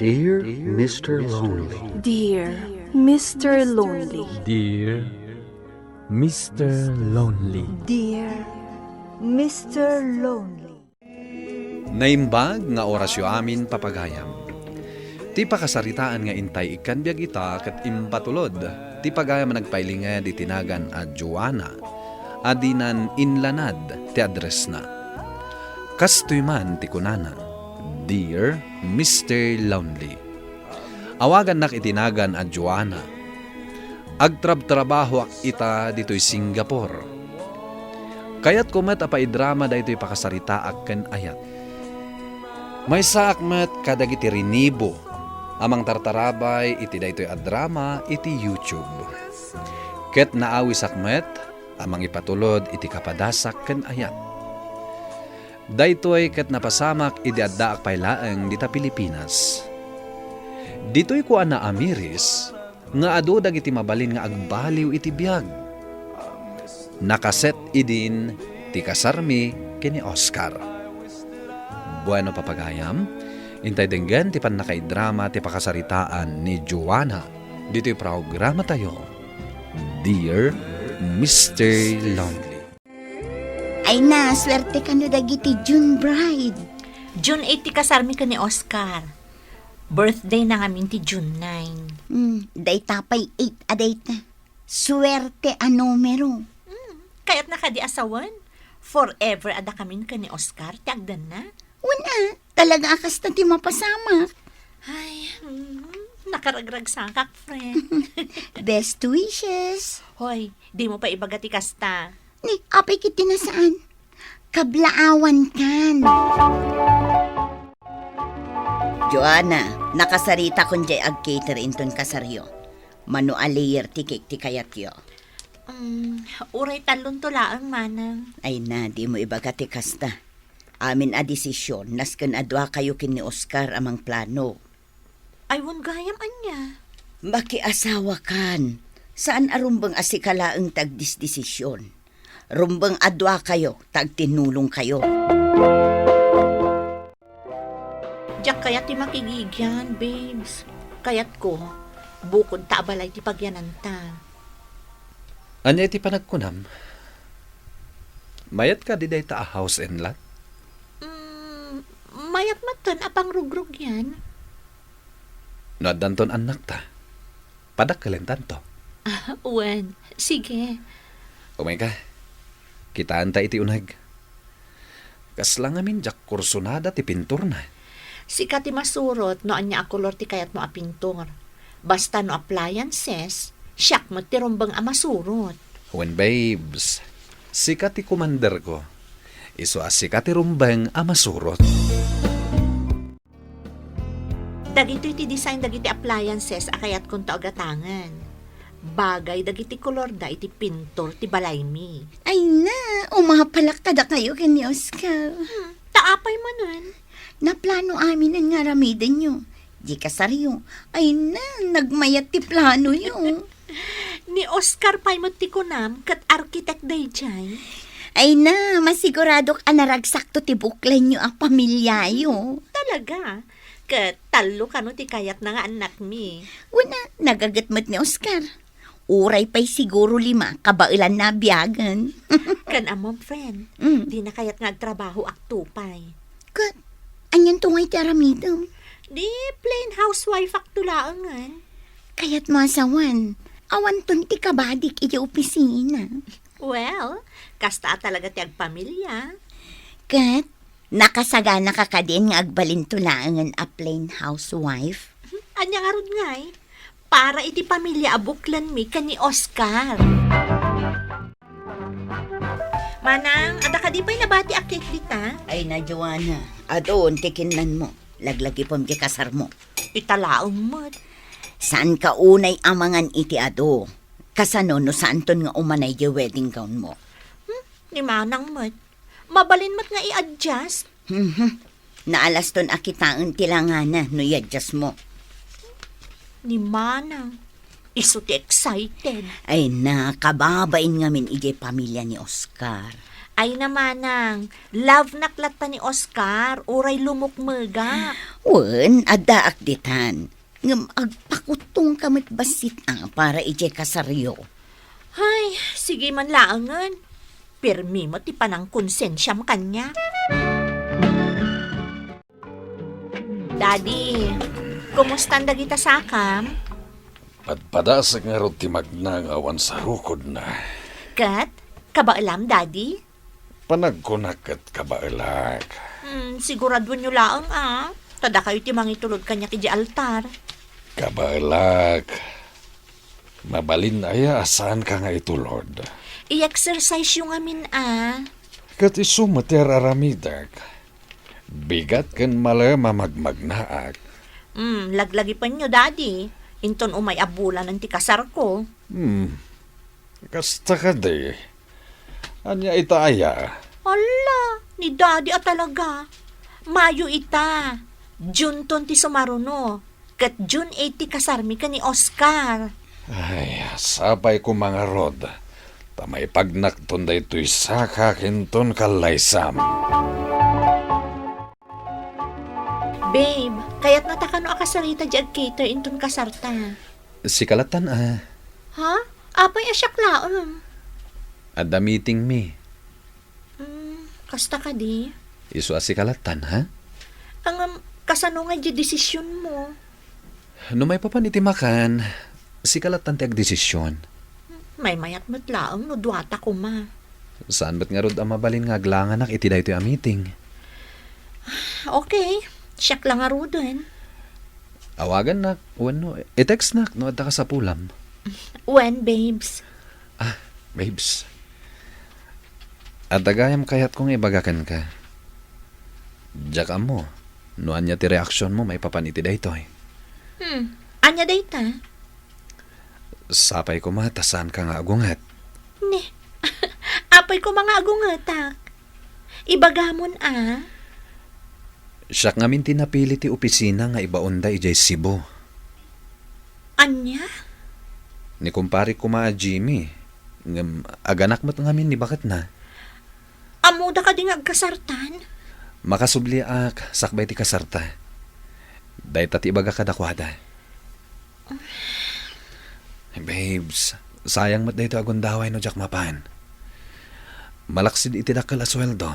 Dear Mr. Lonely. Dear Mr. Lonely. Dear Mr. Lonely. Dear Mr. Lonely. Naimbag nga orasyo amin papagayam. Ti pakasaritaan nga intay ikan biag ita kat impatulod. Ti pagayam nagpailinga di tinagan a Joanna. Adinan inlanad ti address na. Kastoy man ti kunana. Dear Mr. Lonely. Awagan nak itinagan a Joanna. Agtrab-trabaho ak ita dito'y Singapore. Kayat kumat apaidrama da ito'y pakasarita akken ayat. May saakmat kadagiti rinibo. Amang tartarabay iti da ito'y adrama iti YouTube. Ket naawi sakmet, amang ipatulod iti kapadasak ken ayat. Daytoy ket napasamak iti adda ak paylaeng dita Pilipinas. Ditoy ko ana amiris nga adu dagiti mabalin nga agbaliw iti biag. Nakaset idin ti kasarmi kini Oscar. Bueno papagayam, intay denggan ti panakaidrama ti pakasaritaan ni Joanna. Dito'y programa tayo. Dear Mr. Lonely. Ay na, swerte ka na dagiti June bride. June 8 ti kasarmi ka ni Oscar. Birthday na ngamin ti June 9. Day tapay 8 a date na. Swerte a numero. Kaya't nakadi asawan. Forever ada kamin ka ni Oscar. Tiagdan na. Una, talaga akas na ti mapasama. Ay, nakaragrag sakak, friend. Best wishes. Hoy, di mo pa ibagati kasta. Ni, apay kiti na saan? Kablaawan kan. Joanna, nakasarita kon jay ag-cater inton kasaryo. Mano a layer ti cake ti kayat yo. Uray talon tulaang manang. Ay na, di mo ibagati kasta. Amin a desisyon, nasken adwa kayo kin ni Oscar amang plano. Ay, won gayam anya. Makiasawa kan. Saan arumbang asikalaang tagdisdesisyon? Rumbang adwa kayo, tagtinulong kayo. Diyak kaya ti makigigyan, babes. Kayat ko, bukod ta abalay ti pagyanan ta. Anya iti panagkunam? Mayat ka di day ta a house and lot? Mayat matan apang rugrug yan. Nadanton anak ta. Padakkalentan to. Wen, sige. Umay ka. Kitaan ta iti unag. Kaslang amin jak kursunada ti pintur na. Sika ti masurot no anya akolor ti kayat mo a pintor. Basta no appliances, siyak mo ti rumbang a masurot. When babes, sika ti commander ko. Iso sika ti rumbang a masurot. Dagito iti design dagiti appliances a kayat kong taogatangan. Bagay dagiti kolor da iti pintor ti balay mi. Ay na, umapalak kada kayo kin ni Oscar. Taapay manan. Naplano amin ang ngaramiden nyo. Di kasaryo. Ay na, nagmayat ti plano nyo. Ni Oscar pay mo ti kunam kat architect day jay. Ay na, masiguradok anaragsakto ti buklen nyo ang pamilyayo. Talaga. Kat talo ka no ti kayat na nga anak mi. Una, nagagatmat ni Oscar. Uray pa'y siguro 5, kabailan na biyagan. Kan amom friend, di na kayat nga trabaho ak tupay. Kat, anyan tungay ti aramidom. Di plain housewife ak tulaangan. Kaya't masawan, awan ton ti kabadik iti opisina. Well, kasta talaga ti agpamilya. Kat, nakasagana ka din nga agbalin tulaangan a plain housewife. Anya nga rod ngay, para iti pamilya abuklan mi kan ni Oscar. Manang, ada ka di pa'y nabati akit dita? Ay na, Joanna, adoon tikinlan mo. Laglagi pom ti kasar mo. Italaong mo. Saan ka unay amangan iti ado? Kasano no saan ton nga umanay di wedding gown mo? Ni Manang mo. Mabalin mo't nga i-adjust. Naalas ton akitaan tilangana no i-adjust mo. Ni Manang, iso ti excited. Ay na, kababain ngamin iti pamilya ni Oscar. Ay namanang, love naklata ni Oscar, uray lumukmega. Wen, ada akditan. Ngam agpakutong kamit basit para ije kasaryo. Ay, sige man laangan. Pirmi mo ti panang konsensya mo kanya. Daddy, kumusta dagita sakam? Padpadas nga ro ti magnangawan sa rukod na. Kat, kabaalam, Daddy? Panagkunak at kabailag. Sigurado nyo laang Tada kayo ti mangitulod kanya kiji altar. Kabailag. Mabalin aya asaan ka nga itulod. I-exercise yung amin Kat isumater aramidag. Bigat kan mala mamagmagnaak. Laglagi pa nyo, Daddy. Inton umay abulan ng tikasar ko. Kasta ka de. Anya itaya. Hala, ni Daddy talaga. Mayo ita. June 20 sumaruno. Kat June 80 kasarmi ka ni Oscar. Ay, sabay ko mga rod. Tamay pagnakton da ito'y saka kinton kalaysam. Babe, kaya't natakano akasarita di agcater inton kasarta. Si kalatan Ha? Apay asyak laang. Ada meeting mi. Kasta ka di? Isu si kalatan ha? Ang kasano nga di desisyon mo? No may papan iti makan, si kalatan ti agdesisyon. May mayat mo't laang no duwata ko ma. Saan ba't nga rod ang mabalin nga aglanganak iti da ito yung meeting? Okay, siyak lang aro dun. Awagan nak, no, i-text nak, no, adda ka sa pulam. When, babes? Babes. At dagayam kayat kong ibagakan ka. Diyak mo, no anya ti reaksyon mo, may papaniti da ito eh. Anya dayta? Sapay ko mata, saan ka nga agungat? Ne, apay ko mga agungatak. Ibagamon Siyak nga min tinapili ti opisina nga ibaonda ijay Cebu. Anya? Ni kumpari ko maa Jimmy. Aganak mo't nga min ni bakit na. Amuda ka ding agkasartan? Makasubli sakbay ti kasarta. Day tati ibaga kadakwada. Babes, sayang mo't dayto agundaway no jak mapan. Malaksid iti dakkel a sweldo.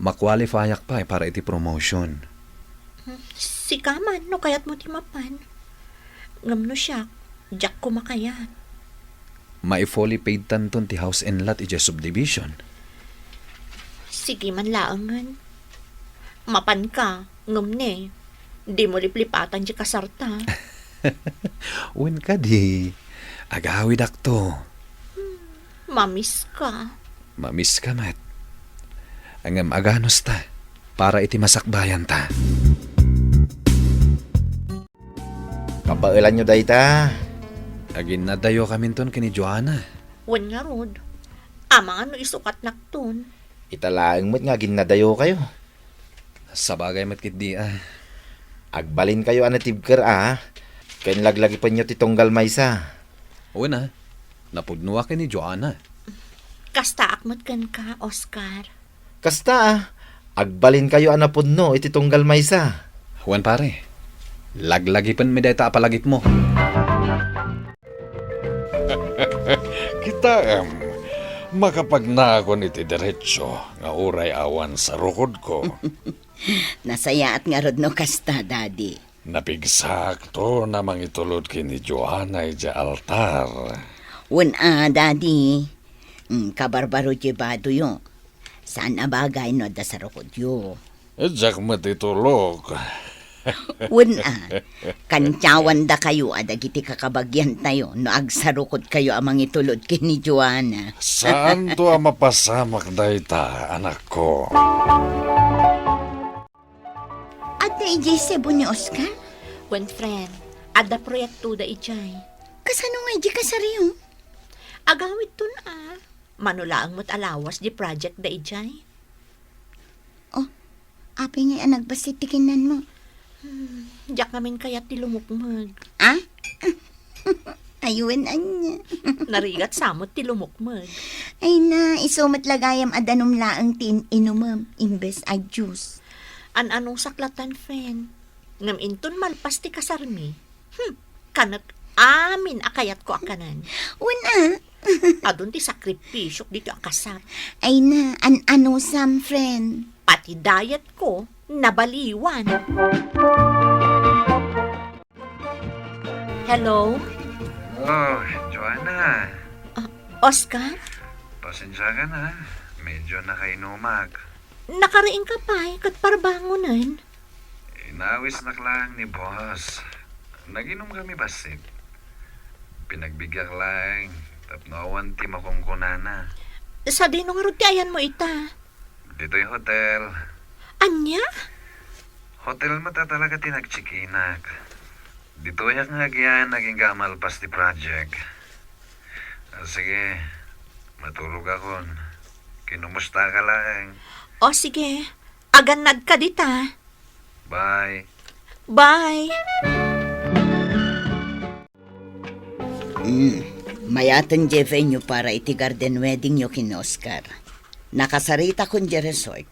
Makwalifayak pa para iti promotion. Si Kaman, no kayat mo timapan. Ngam no siya, jak ko makayat. Fully paid tanton ti house and lot iti subdivision. Sige man laangan. Mapan ka, ngam ne. Di mo liplipatan di kasarta. Wen ka di. Agawid akto. Mamis ka. Mamis ka mat. Angam aganos ta. Para iti masakbayan ta. Kabailan nyo dayta. Agin na dayo kami ton kini Joanna. Wan nga rod. Amang ano isukat nakton. Italaang mo't nga ginadayo kayo. Sa bagay matkit di Agbalin kayo anatibker Kain laglagi pa nyo titonggal maysa. Una, napudnuwa kini Joanna. Kasta akmat kan ka, Oscar. Kasta agbalin kayo anapudno ititonggal maysa. Wan pare, laglagi pan mi dayta apalagip mo. Kita makapagnakon iti diretsyo nga uray awan sa rukod ko. Nasaya at nga rod no kasta, Daddy. Napigsak to namang itulod kini Joanna ija altar. Daddy. Kabarbaro jebado yo. Saan na bagay no da sa rukod yo. Ijak matitulog. Kantyawan da kayo adagiti kakabagyan tayo no agsarukod kayo amang itulod kini Joanna. Saan to ang mapasamak dayta, anak ko? At ijay Cebu ni Oscar? Wan friend, ada proyekto da ijay. Kasano nga ijay kasariyo? Agawid tun Manulaang mo't alawas di project da ijay. Api nga nagbasitikinan mo. Diyak namin kayat ti lumukmag. Ayun anya. Narigat samot ti lumukmag. Ay na, isumat lagayam adanum laang tin inumam imbes a juice. Anong saklatan, friend? Ngam inton malpas ti kasarmi. Kanat amin akayat ko akanan. Una, Adun ti sakripisyo dito akasar. ay na, ano sam friend. Pati diet ko, nabaliwan. Hello? Oh, Joanna. Oscar? Pasensya ka na. Medyo nakainumag. Nakariing ka pa, kat parbangunan. Inawis na lang ni boss. Naginom kami basit. Pinagbigyak lang. Tapnawan ti makungkunana. Sa dinong rutiayan mo ita. Dito'y hotel. Anya? Hotel mo ta talaga tinagchikinak. Dito yak nga yan naging gamalpas ti project. Sige, matulog akon. Kinumusta ka lang. O sige, aganad ka dita. Bye. Bye! Mayatan je venue para iti garden wedding yo kin Oscar. Nakasarita kon je resort.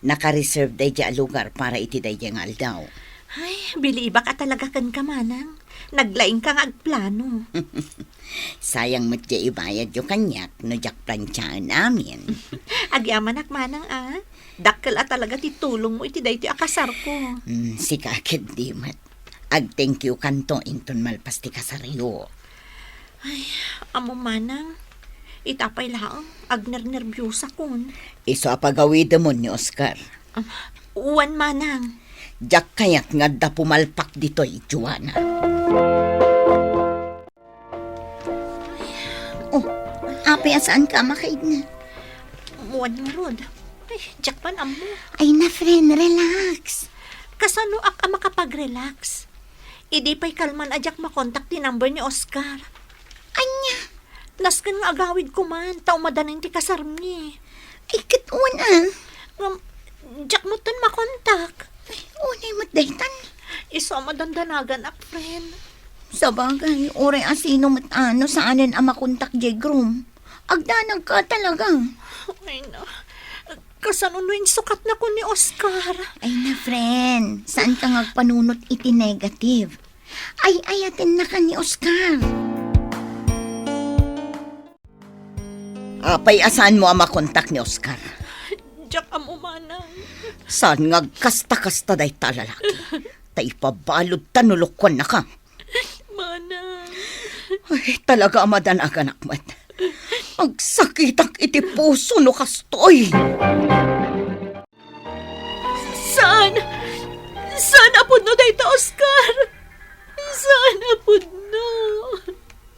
Naka-reserve day je a lugar para iti day je aldaw. Ay, biliba ka talaga kan kamanang. Naglaing kang agplano. Sayang mo't je ibayad yo kanyak no jak planchahan namin. Agyaman manang Dakkel talaga ti tulong mo iti day ti akasar ko. Si kakit di mat. Ag-thank you kanto inton malpas ti kasaryo. Amo manang, itapay lang, agner-nervyusa kon. Iso apagawid mo ni Oscar. Uwan manang. Jak kayak nga da pumalpak dito'y Joanna. Oh, api asaan ka makaid na? Uwan mo rod. Ay, jakpan amo. Ay na friend, relax. Kasano ak makapag-relax? Idi pa'y kalman ajak makontak ti number ni Oscar. Anya? Naskan nga agawid ko man, tao madanin ti kasarmi. Ay katuan Jak mo tan makontak. Ay, unay mo't daytan. Iso madandanagan ak, friend. Sa bagay, oray asino mo't saanin ang makontak jay groom. Agdanag ka talaga. Ay na, kasano no yung sukat na ko ni Oscar. Ay na friend, saan ka ngagpanunot iti negative? Ay ayatin na ka ni Oscar. Apay asan mo ang makontak ni Oscar? Jak amo manang. Saan ngagkasta-kasta day talalaki? Taipabalod tanulokwan na ka. Manang. Ay talaga amadanagan akmat. Agsakitak iti puso no kastoy. Saan? Saan apod no day ta, Oscar? Saan apod no?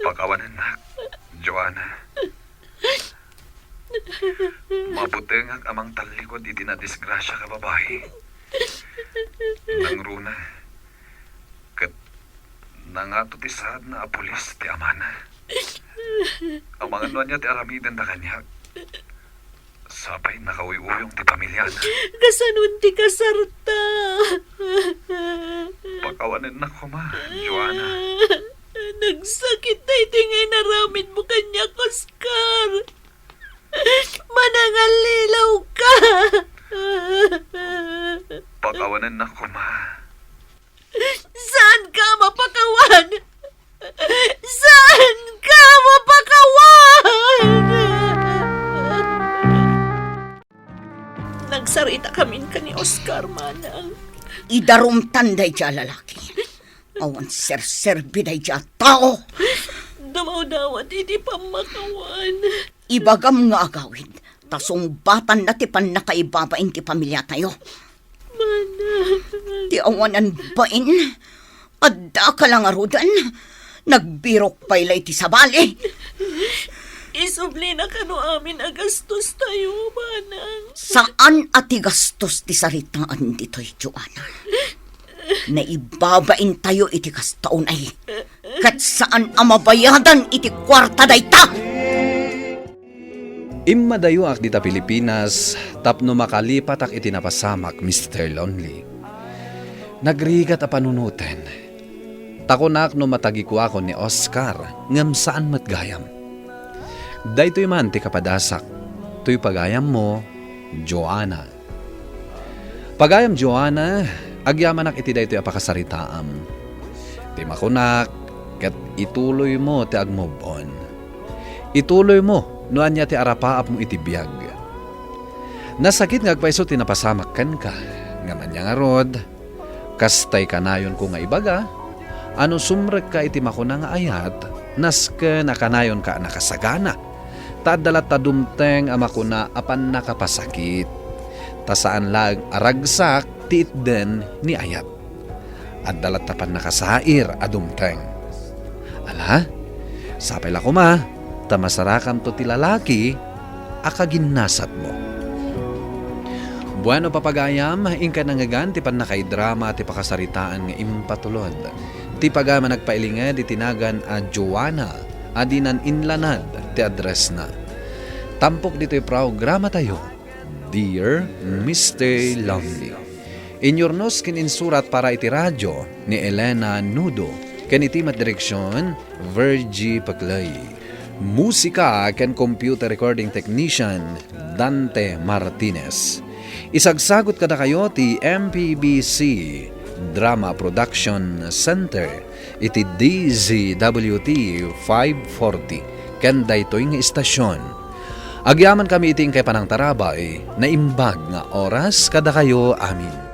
Pagkawanan na, Joanna. Mabuti nga amang talikod iti na disgrasya ka babae. Nang runa. Kat nangato ti sad na apulis ti amana. Ang mga nuan niya ti aramidan na kanya. Sapay nakawiuyong ti pamilya na. Kasanun ti kasarta. Pagkawanan na ko ma, Joanna. Nagsakit na iti ngay naramid mo kanya, Oscar. Manangalilaw ka. Pagkawanan na ko ma. Saan ka mapakawan? Saan ka mapakawan? Nagsarita kami ka ni Oscar, manang. Idarumtan day dya lalaki. Awan ser-serbi day dya tao. Damaw-dawat, hindi pa makawan. Ibagam nga agawid. Tasong batan na tipan na kaibabain ti pamilya tayo. Manang. Ti awanan bain. Adda ka lang arudan. Nagbirok pailay ti sabali. Isubli na kano amin agastos tayo, manang. Saan ati gastos ti saritaan dito'y Joanna? Naibabain tayo iti kastaon ay. Kat saan amabayadan iti kwarta dayta? Immadayo ak dita Pilipinas, tapno makalipat ak itinapasamak, Mr. Lonely. Nagrigat a panunuten. Takonak no matagiko ako ni Oscar, ngam saan matgayam. Daytoy man ti kapadasak, tuy pagayam mo, Joanna. Pagayam Joanna, agyamanak iti daytoy apakasaritaam. Ti makunak, ket ituloy mo ti agmove on. Ituloy mo, noan niya ti arapaap mo iti biyag. Nasakit nga agpaiso ti napasamak kan ka, nga manya nga rod, kastay kanayon ko nga ibaga, ano sumrek ka iti makuna nga ayat, naska nakanayon ka nakasagana. Tadalat tadumteng amakuna apan nakapasakit. Tasaan lag aragsak ti itden ni ayat. At dalat tapan nakasair adumteng. Ala, sapay la kuma, tamasarakam to ti lalaki, akaginnasat mo. Bueno papagayam, ingka nangagan ti panakaidrama ti pakasaritaan nga impatulod. Ti pagama nagpailinga di tinagan a Joanna, adinan inlanad ti address na. Tampok dito'y programa tayo, Dear Mr. Lonely. Inyornos kininsurat para iti radyo ni Elena Nudo, ken iti direksyon Virgie Paclay. Musika ken computer recording technician Dante Martinez. Isagsagot kada kayo ti MPBC Drama Production Center iti DZWT 540 ken daytoy nga istasyon. Agyaman kami iting kay panang tarabay na imbag nga oras kada kayo amin.